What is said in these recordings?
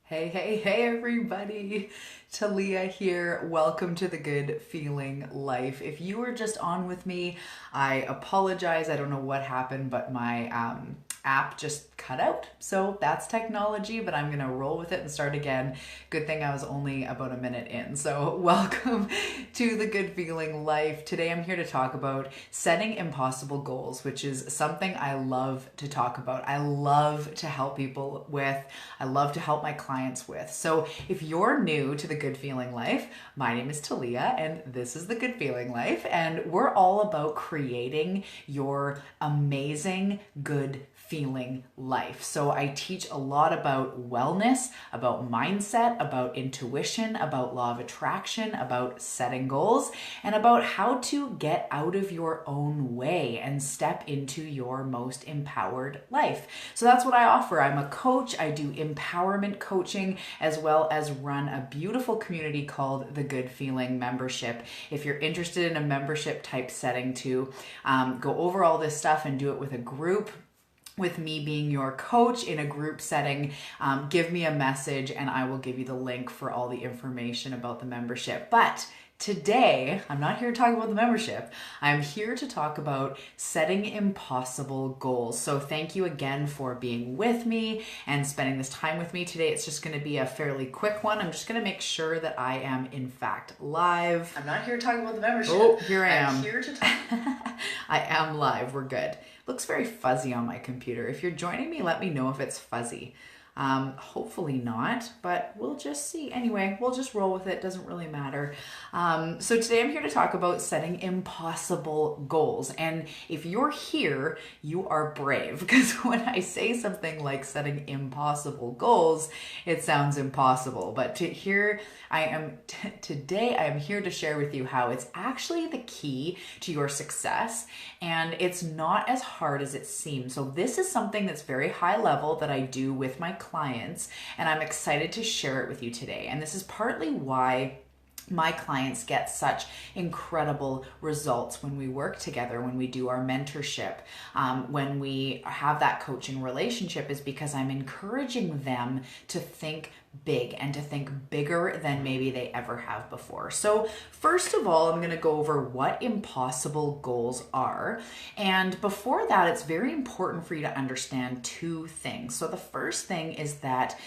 Hey, everybody. Talia here. Welcome to the Good Feeling Life. If you were just on with me, I apologize. I don't know what happened, but my app just cut out. So that's technology, but I'm going to roll with it and start again. Good thing I was only about a minute in. So, welcome to the Good Feeling Life. Today I'm here to talk about setting impossible goals, which is something I love to talk about. I love to help people with. I love to help my clients with. So, if you're new to the Good Feeling Life, my name is Talia and this is the Good Feeling Life, and we're all about creating your amazing good feeling life. So I teach a lot about wellness, about mindset, about intuition, about law of attraction, about setting goals, and about how to get out of your own way and step into your most empowered life. So that's what I offer. I'm a coach. I do empowerment coaching as well as run a beautiful community called the Good Feeling Membership. If you're interested in a membership type setting to go over all this stuff and do it with a group, with me being your coach in a group setting, give me a message and I will give you the link for all the information about the membership. But today, I'm not here to talk about the membership. I'm here to talk about setting impossible goals. So thank you again for being with me and spending this time with me today. It's just going to be a fairly quick one. I'm just going to make sure that I am in fact live. I'm not here to talk about the membership. Oh, here I am. I'm here to talk. I am live. We're good. Looks very fuzzy on my computer. If you're joining me, let me know if it's fuzzy. Hopefully not, but we'll just see. Anyway, we'll just roll with it. Doesn't really matter. So today I'm here to talk about setting impossible goals. And if you're here, you are brave, because when I say something like setting impossible goals, it sounds impossible. But today I am here to share with you how it's actually the key to your success, and it's not as hard as it seems. So this is something that's very high level that I do with my clients, and I'm excited to share it with you today. And this is partly why my clients get such incredible results when we work together, when we do our mentorship, when we have that coaching relationship, is because I'm encouraging them to think big and to think bigger than maybe they ever have before. So first of all, I'm going to go over what impossible goals are. And before that, it's very important for you to understand two things. So the first thing is that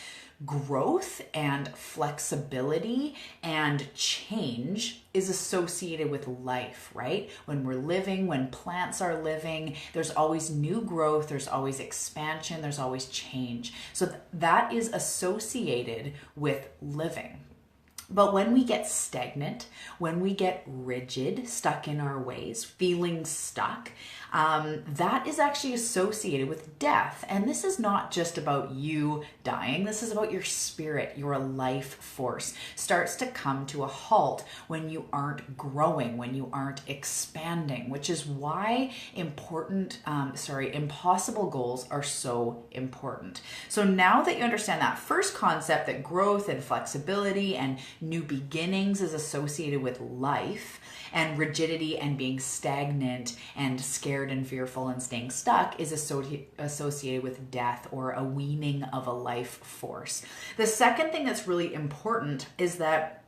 growth and flexibility and change is associated with life, right? When we're living, when plants are living, there's always new growth, there's always expansion, there's always change. So that is associated with living. But when we get stagnant, when we get rigid, stuck in our ways, feeling stuck, that is actually associated with death. And this is not just about you dying. This is about your spirit, your life force starts to come to a halt when you aren't growing, when you aren't expanding, which is why impossible goals are so important. So now that you understand that first concept, that growth and flexibility and new beginnings is associated with life, and rigidity and being stagnant and scared and fearful and staying stuck is associated with death or a weaning of a life force. The second thing that's really important is that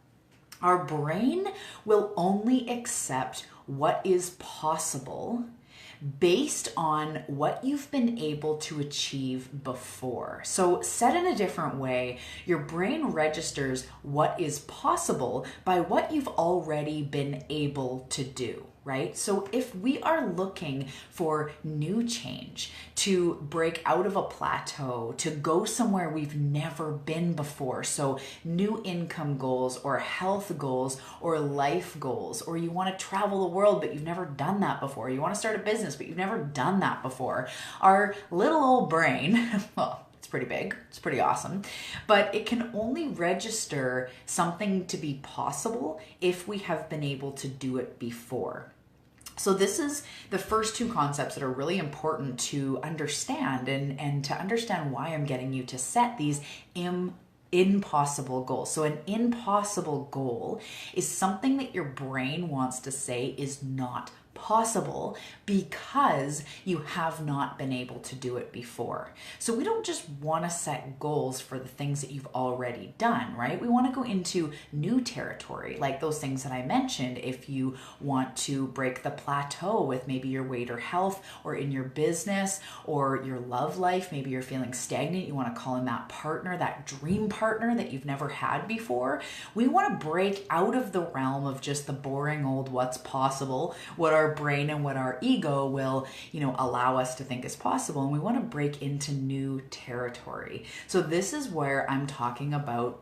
our brain will only accept what is possible based on what you've been able to achieve before. So said in a different way, your brain registers what is possible by what you've already been able to do, right? So if we are looking for new change, to break out of a plateau, to go somewhere we've never been before, so new income goals or health goals or life goals, or you want to travel the world but you've never done that before, you want to start a business but you've never done that before, our little old brain, well, it's pretty big, it's pretty awesome, but it can only register something to be possible if we have been able to do it before. So this is the first two concepts that are really important to understand, and to understand why I'm getting you to set these impossible goals. So an impossible goal is something that your brain wants to say is not possible because you have not been able to do it before. So we don't just want to set goals for the things that you've already done, right? We want to go into new territory, like those things that I mentioned. If you want to break the plateau with maybe your weight or health, or in your business or your love life, maybe you're feeling stagnant, you want to call in that partner, that dream partner that you've never had before. We want to break out of the realm of just the boring old what's possible, what our brain and what our ego will, allow us to think is possible. And we want to break into new territory. So this is where I'm talking about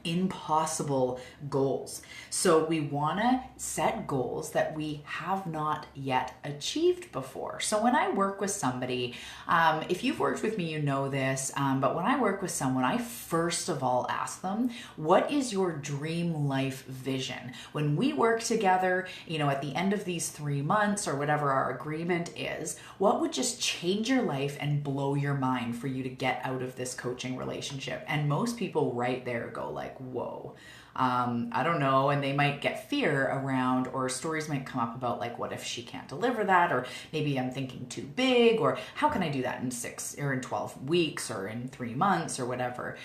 impossible goals. So we want to set goals that we have not yet achieved before. So when I work with somebody, if you've worked with me, you know this, but when I work with someone, I first of all ask them, what is your dream life vision? When we work together, at the end of these 3 months or whatever our agreement is, what would just change your life and blow your mind for you to get out of this coaching relationship? And most people right there go like, whoa, I don't know. And they might get fear around, or stories might come up about like, what if she can't deliver that? Or maybe I'm thinking too big, or how can I do that in 6 or in 12 weeks or in 3 months or whatever.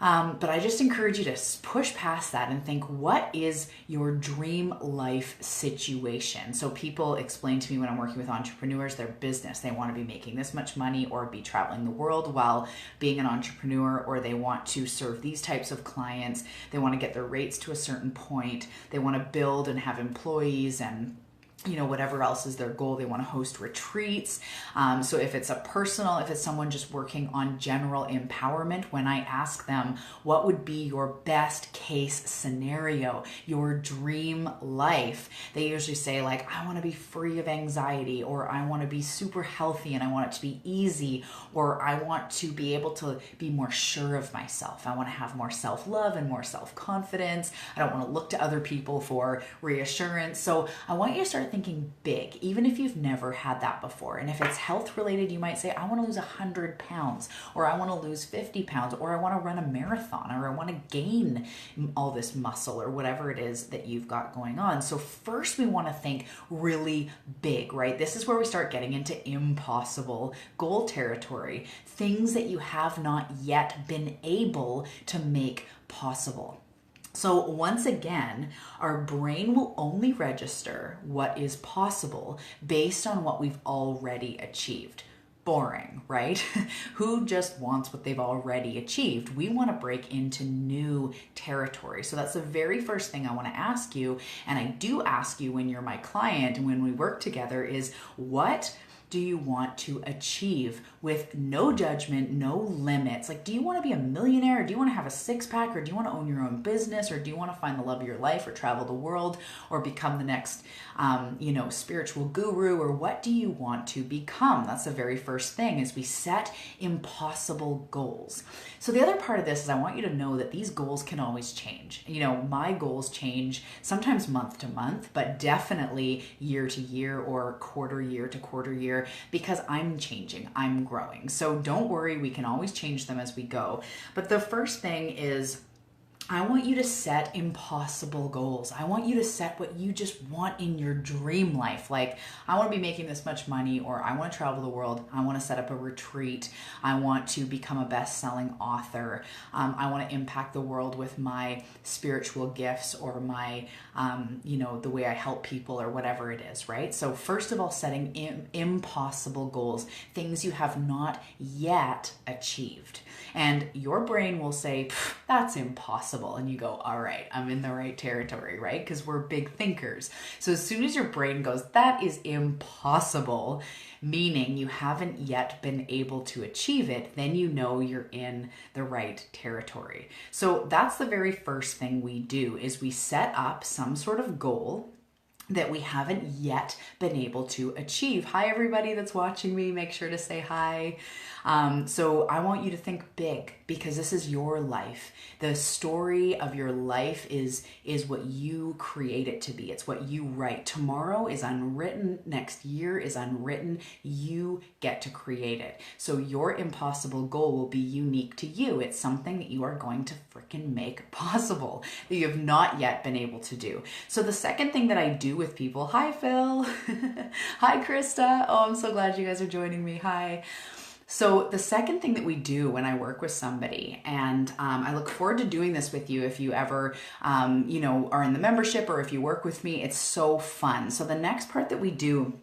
But I just encourage you to push past that and think, what is your dream life situation? So people explain to me when I'm working with entrepreneurs, their business, they want to be making this much money or be traveling the world while being an entrepreneur, or they want to serve these types of clients. They want to get their rates to a certain point. They want to build and have employees and whatever else is their goal. They want to host retreats. So if it's if it's someone just working on general empowerment, when I ask them, what would be your best case scenario, your dream life? They usually say like, I want to be free of anxiety, or I want to be super healthy and I want it to be easy, or I want to be able to be more sure of myself. I want to have more self-love and more self-confidence. I don't want to look to other people for reassurance. So I want you to start thinking big, even if you've never had that before. And if it's health related, you might say, I want to lose 100 pounds, or I want to lose 50 pounds, or I want to run a marathon, or I want to gain all this muscle, or whatever it is that you've got going on. So first we want to think really big, right? This is where we start getting into impossible goal territory, things that you have not yet been able to make possible. So once again, our brain will only register what is possible based on what we've already achieved. Boring, right? Who just wants what they've already achieved? We want to break into new territory. So that's the very first thing I want to ask you. And I do ask you when you're my client and when we work together is, what do you want to achieve with no judgment, no limits? Like, do you want to be a millionaire, or do you want to have a six-pack, or do you want to own your own business, or do you want to find the love of your life, or travel the world, or become the next, spiritual guru, or what do you want to become? That's the very first thing, is we set impossible goals. So the other part of this is I want you to know that these goals can always change. My goals change sometimes month to month, but definitely year to year or quarter year to quarter year, because I'm changing, I'm growing. So don't worry, we can always change them as we go. But the first thing is, I want you to set impossible goals. I want you to set what you just want in your dream life. Like, I want to be making this much money, or I want to travel the world. I want to set up a retreat. I want to become a best-selling author. I want to impact the world with my spiritual gifts, or my, the way I help people, or whatever it is, right? So first of all, setting impossible goals, things you have not yet achieved. And your brain will say, that's impossible. And you go, all right, I'm in the right territory, right? Because we're big thinkers. So as soon as your brain goes, that is impossible, meaning you haven't yet been able to achieve it, then you know you're in the right territory. So that's the very first thing we do, is we set up some sort of goal that we haven't yet been able to achieve. Hi, everybody that's watching me. Make sure to say hi. So I want you to think big, because this is your life. The story of your life is what you create it to be. It's what you write. Tomorrow is unwritten. Next year is unwritten. You get to create it. So your impossible goal will be unique to you. It's something that you are going to freaking make possible that you have not yet been able to do. So the second thing that I do with people, hi Phil, hi Krista. Oh, I'm so glad you guys are joining me. Hi. So the second thing that we do when I work with somebody, and I look forward to doing this with you if you ever, are in the membership or if you work with me, it's so fun. So the next part that we do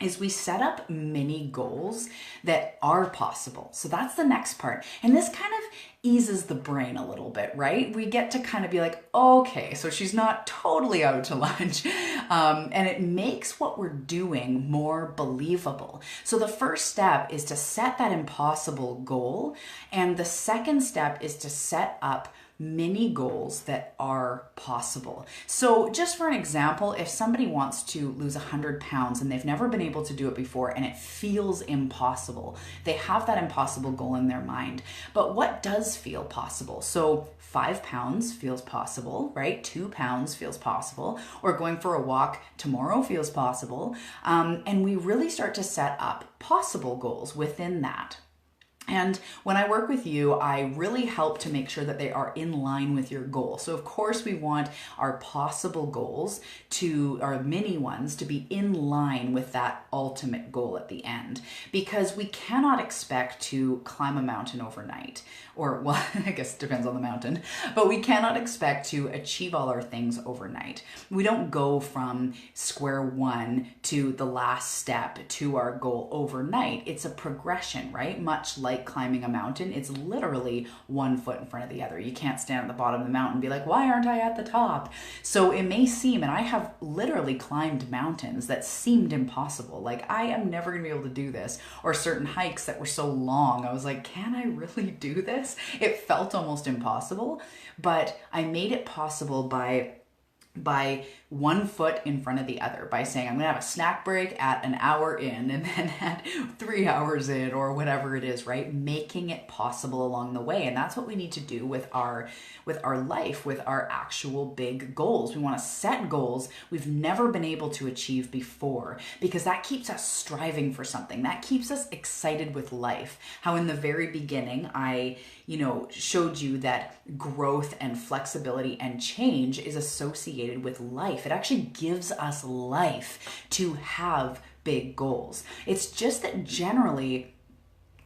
is we set up mini goals that are possible. So that's the next part. And this kind of eases the brain a little bit, right? We get to kind of be like, okay, so she's not totally out to lunch. And it makes what we're doing more believable. So the first step is to set that impossible goal. And the second step is to set up mini goals that are possible. So just for an example, if somebody wants to lose 100 pounds and they've never been able to do it before and it feels impossible, they have that impossible goal in their mind. But what does feel possible? So 5 pounds feels possible, right? 2 pounds feels possible, or going for a walk tomorrow feels possible. And we really start to set up possible goals within that. And when I work with you, I really help to make sure that they are in line with your goal. So of course we want our possible goals our mini ones to be in line with that ultimate goal at the end, because we cannot expect to climb a mountain overnight, or well, I guess it depends on the mountain, but we cannot expect to achieve all our things overnight. We don't go from square one to the last step to our goal overnight. It's a progression, right? Much like climbing a mountain, it's literally one foot in front of the other. You can't stand at the bottom of the mountain and be like, why aren't I at the top? So it may seem, and I have literally climbed mountains that seemed impossible. Like, I am never gonna be able to do this. Or certain hikes that were so long, I was like, can I really do this? It felt almost impossible, but I made it possible by one foot in front of the other, by saying I'm gonna have a snack break at an hour in and then at 3 hours in, or whatever it is, right? Making it possible along the way. And that's what we need to do with our life, with our actual big goals. We want to set goals we've never been able to achieve before, because that keeps us striving for something. That keeps us excited with life. How in the very beginning, I showed you that growth and flexibility and change is associated with life. It actually gives us life to have big goals. It's just that generally,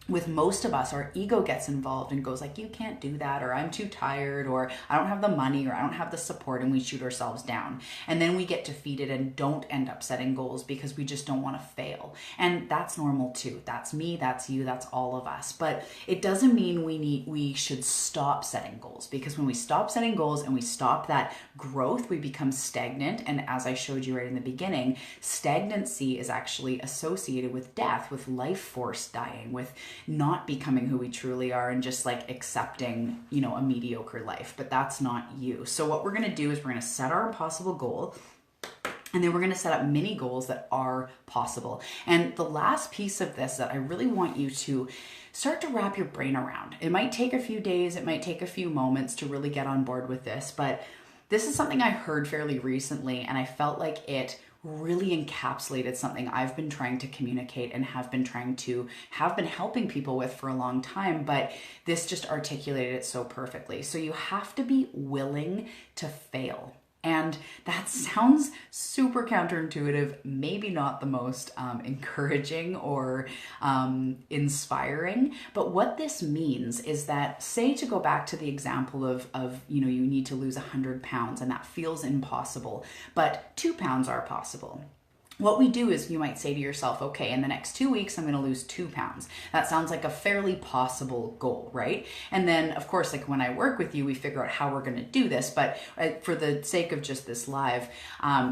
with most of us, our ego gets involved and goes like, you can't do that, or I'm too tired, or I don't have the money, or I don't have the support, and we shoot ourselves down. And then we get defeated and don't end up setting goals because we just don't want to fail. And that's normal too. That's me, that's you, that's all of us. But it doesn't mean we should stop setting goals, because when we stop setting goals and we stop that growth, we become stagnant. And as I showed you right in the beginning, stagnancy is actually associated with death, with life force dying, with not becoming who we truly are, and just like accepting, a mediocre life. But that's not you. So what we're going to do is we're going to set our impossible goal, and then we're going to set up mini goals that are possible. And the last piece of this that I really want you to start to wrap your brain around. It might take a few days, it might take a few moments to really get on board with this, but this is something I heard fairly recently, and I felt like it really encapsulated something I've been trying to communicate and have been helping people with for a long time, but this just articulated it so perfectly. So you have to be willing to fail. And that sounds super counterintuitive, maybe not the most encouraging or inspiring. But what this means is that, say, to go back to the example of you need to lose 100 pounds and that feels impossible, but 2 pounds are possible. What we do is you might say to yourself, okay, in the next 2 weeks, I'm going to lose 2 pounds. That sounds like a fairly possible goal, right? And then, of course, like when I work with you, we figure out how we're going to do this. But for the sake of just this live,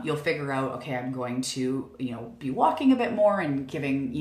you'll figure out, okay, I'm going to, be walking a bit more and giving,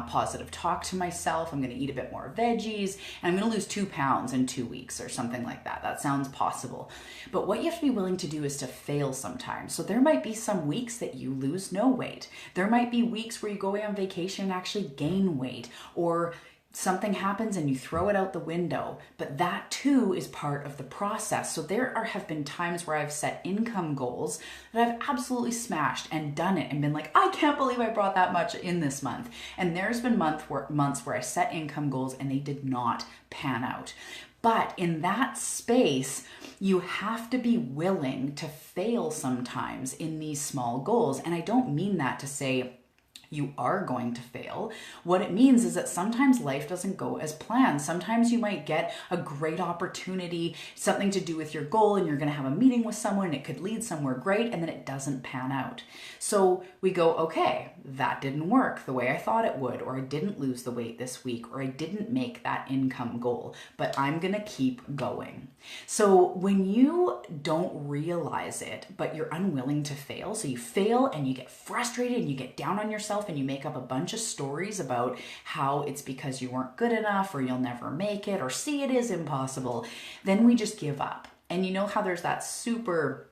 positive talk to myself. I'm going to eat a bit more veggies, and I'm going to lose 2 pounds in 2 weeks or something like that. That sounds possible. But what you have to be willing to do is to fail sometimes. So there might be some weeks that you lose no weight. There might be weeks where you go away on vacation and actually gain weight, or something happens and you throw it out the window, but that too is part of the process. So have been times where I've set income goals that I've absolutely smashed and done it and been like, I can't believe I brought that much in this month. And there's been months where I set income goals and they did not pan out. But in that space, you have to be willing to fail sometimes in these small goals. And I don't mean that to say you are going to fail. What it means is that sometimes life doesn't go as planned. Sometimes you might get a great opportunity, something to do with your goal, and you're going to have a meeting with someone and it could lead somewhere great, and then it doesn't pan out. So we go, okay, that didn't work the way I thought it would, or I didn't lose the weight this week, or I didn't make that income goal, but I'm going to keep going. So when you don't realize it, but you're unwilling to fail, so you fail and you get frustrated and you get down on yourself and you make up a bunch of stories about how it's because you weren't good enough or you'll never make it or see it is impossible, then we just give up. And you know how there's that super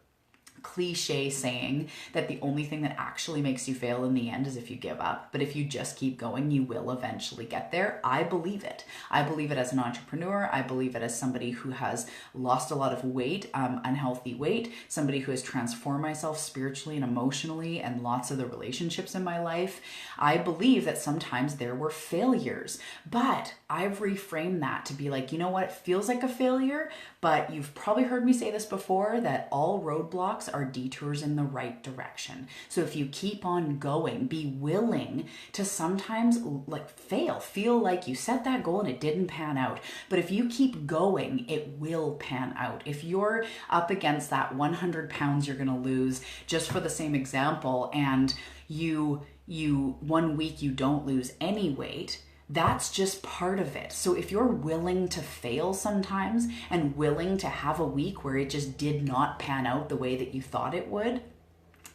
cliche saying that the only thing that actually makes you fail in the end is if you give up. But if you just keep going, you will eventually get there. I believe it. I believe it as an entrepreneur. I believe it as somebody who has lost a lot of weight, unhealthy weight, somebody who has transformed myself spiritually and emotionally and lots of the relationships in my life. I believe that sometimes there were failures, but I've reframed that to be like, you know what? It feels like a failure, but you've probably heard me say this before, that all roadblocks are detours in the right direction. So if you keep on going, be willing to sometimes like fail, feel like you set that goal and it didn't pan out. But if you keep going, it will pan out. If you're up against that 100 pounds you're going to lose, just for the same example, and you 1 week you don't lose any weight, that's just part of it. So if you're willing to fail sometimes and willing to have a week where it just did not pan out the way that you thought it would,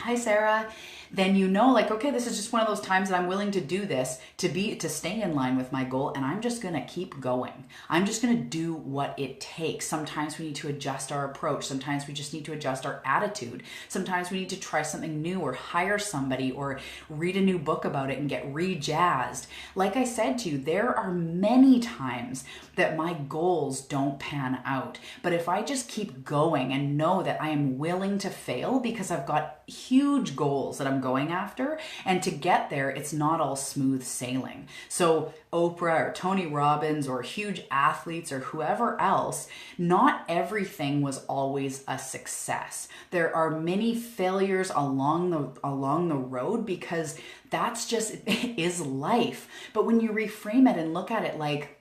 hi Sarah, then you know, like, okay, this is just one of those times that I'm willing to do this to stay in line with my goal, and I'm just gonna keep going. I'm just gonna do what it takes. Sometimes we need to adjust our approach. Sometimes we just need to adjust our attitude. Sometimes we need to try something new or hire somebody or read a new book about it and get re-jazzed. Like I said to you, there are many times that my goals don't pan out. But if I just keep going and know that I am willing to fail because I've got huge goals that I'm going after, and to get there, it's not all smooth sailing. So Oprah or Tony Robbins or huge athletes or whoever else, not everything was always a success. There are many failures along the road, because that's just is life. But when you reframe it and look at it like,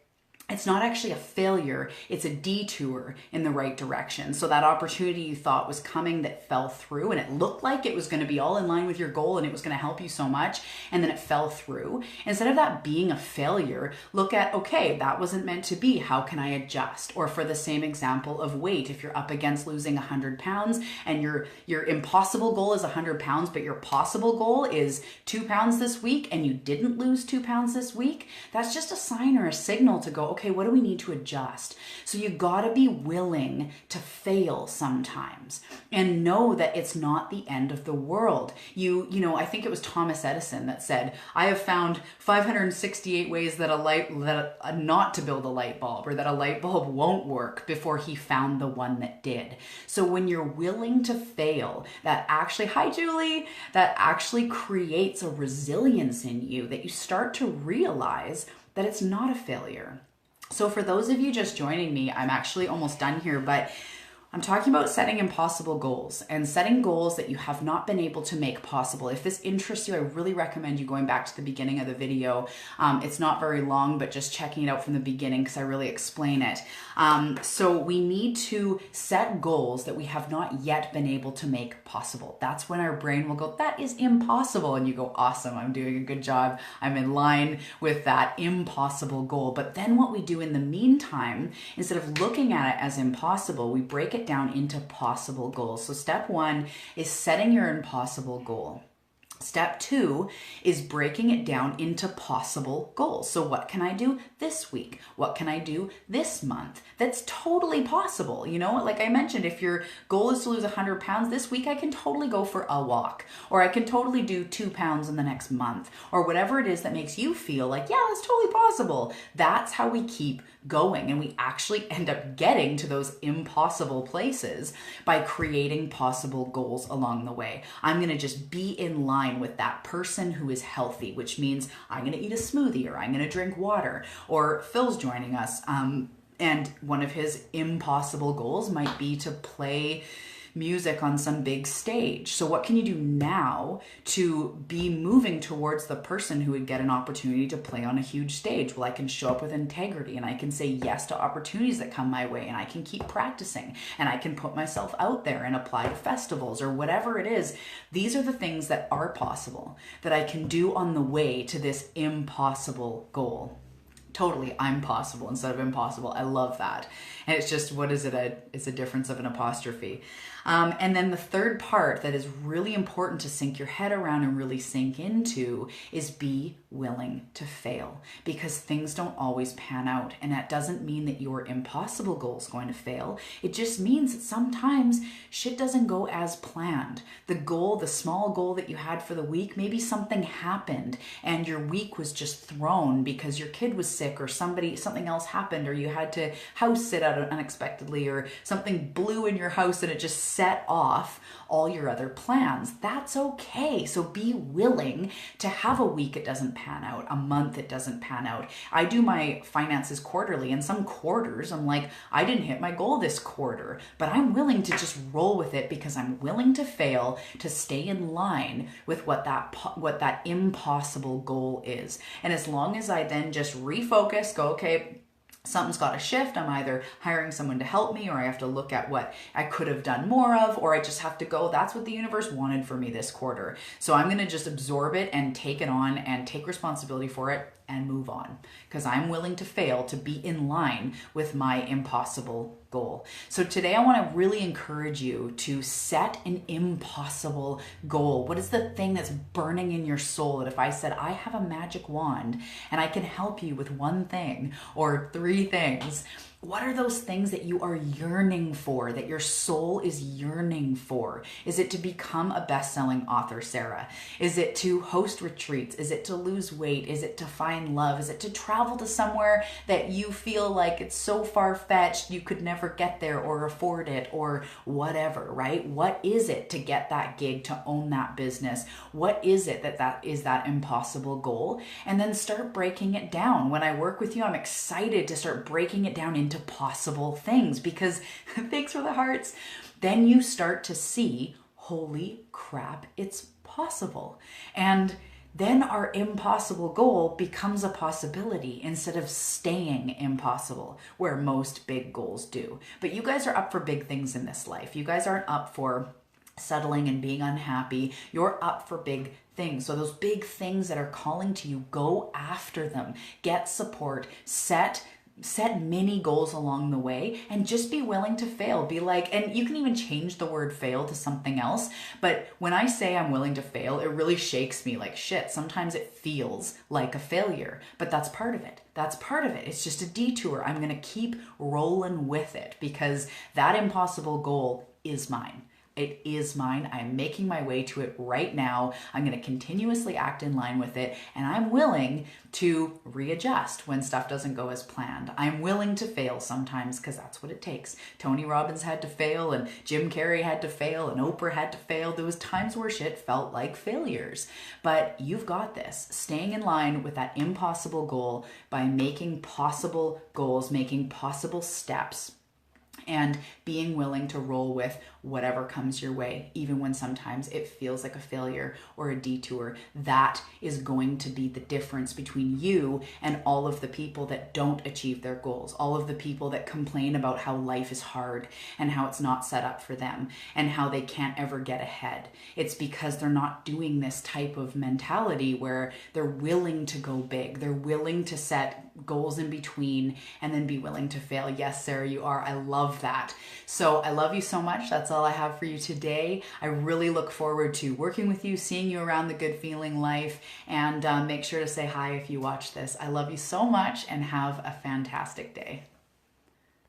it's not actually a failure, it's a detour in the right direction. So that opportunity you thought was coming that fell through, and it looked like it was going to be all in line with your goal and it was going to help you so much, and then it fell through. Instead of that being a failure, look at, okay, that wasn't meant to be. How can I adjust? Or for the same example of weight, if you're up against losing 100 pounds and your impossible goal is 100 pounds, but your possible goal is 2 pounds this week, and you didn't lose 2 pounds this week, that's just a sign or a signal to go, okay, what do we need to adjust? So you gotta be willing to fail sometimes and know that it's not the end of the world. You know, I think it was Thomas Edison that said, I have found 568 ways that not to build a light bulb, or that a light bulb won't work, before he found the one that did. So when you're willing to fail, that actually, hi Julie, that actually creates a resilience in you that you start to realize that it's not a failure. So for those of you just joining me, I'm actually almost done here, but I'm talking about setting impossible goals and setting goals that you have not been able to make possible. If this interests you, I really recommend you going back to the beginning of the video. It's not very long, but just checking it out from the beginning, because I really explain it. So we need to set goals that we have not yet been able to make possible. That's when our brain will go, that is impossible. And you go, awesome, I'm doing a good job. I'm in line with that impossible goal. But then what we do in the meantime, instead of looking at it as impossible, we break it down into possible goals. So step one is setting your impossible goal. Step 2 is breaking it down into possible goals. So what can I do this week? What can I do this month? That's totally possible. You know, like I mentioned, if your goal is to lose 100 pounds this week, I can totally go for a walk, or I can totally do 2 pounds in the next month, or whatever it is that makes you feel like, yeah, that's totally possible. That's how we keep going, and we actually end up getting to those impossible places by creating possible goals along the way. I'm going to just be in line with that person who is healthy, which means I'm going to eat a smoothie, or I'm going to drink water. Or Phil's joining us, and one of his impossible goals might be to play music on some big stage. So what can you do now to be moving towards the person who would get an opportunity to play on a huge stage? Well, I can show up with integrity, and I can say yes to opportunities that come my way, and I can keep practicing, and I can put myself out there and apply to festivals or whatever it is. These are the things that are possible that I can do on the way to this impossible goal. Totally, I'm possible instead of impossible. I love that. And it's just, what is it? It's a difference of an apostrophe. And then the third part that is really important to sink your head around and really sink into is be willing to fail, because things don't always pan out. And that doesn't mean that your impossible goal is going to fail. It just means that sometimes shit doesn't go as planned. The goal, the small goal that you had for the week, maybe something happened and your week was just thrown because your kid was sick, or something else happened, or you had to house sit out unexpectedly, or something blew in your house and it just set off all your other plans. That's okay. So be willing to have a week it doesn't pan out, a month it doesn't pan out. I do my finances quarterly, and some quarters I'm like, I didn't hit my goal this quarter, but I'm willing to just roll with it because I'm willing to fail to stay in line with what that impossible goal is. And as long as I then just refocus, go, okay, something's got to shift. I'm either hiring someone to help me, or I have to look at what I could have done more of, or I just have to go, that's what the universe wanted for me this quarter. So I'm going to just absorb it and take it on and take responsibility for it and move on, because I'm willing to fail to be in line with my impossible goal. So today I want to really encourage you to set an impossible goal. What is the thing that's burning in your soul that if I said, I have a magic wand and I can help you with one thing or 3 things, what are those things that you are yearning for, that your soul is yearning for? Is it to become a best-selling author, Sarah? Is it to host retreats? Is it to lose weight? Is it to find love? Is it to travel to somewhere that you feel like it's so far-fetched you could never get there or afford it or whatever, right? What is it to get that gig, to own that business? What is it that is that impossible goal? And then start breaking it down. When I work with you, I'm excited to start breaking it down into possible things, because thanks for the hearts. Then you start to see, holy crap, it's possible. And then our impossible goal becomes a possibility instead of staying impossible, where most big goals do. But you guys are up for big things in this life. You guys aren't up for settling and being unhappy. You're up for big things. So those big things that are calling to you, go after them. Get support. Set mini goals along the way, and just be willing to fail. Be like, and you can even change the word fail to something else. But when I say I'm willing to fail, it really shakes me like shit. Sometimes it feels like a failure, but that's part of it. That's part of it. It's just a detour. I'm going to keep rolling with it because that impossible goal is mine. It is mine. I'm making my way to it right now. I'm going to continuously act in line with it, and I'm willing to readjust when stuff doesn't go as planned. I'm willing to fail sometimes because that's what it takes. Tony Robbins had to fail, and Jim Carrey had to fail, and Oprah had to fail. There was times where shit felt like failures, but you've got this. Staying in line with that impossible goal by making possible goals, making possible steps, and being willing to roll with whatever comes your way, even when sometimes it feels like a failure or a detour. That is going to be the difference between you and all of the people that don't achieve their goals, all of the people that complain about how life is hard and how it's not set up for them and how they can't ever get ahead. It's because they're not doing this type of mentality where they're willing to go big. They're willing to set goals in between and then be willing to fail. Yes, Sarah, you are. I love that. So I love you so much. That's all all I have for you today. I really look forward to working with you, seeing you around the Good Feeling Life, and make sure to say hi if you watch this. I love you so much and have a fantastic day.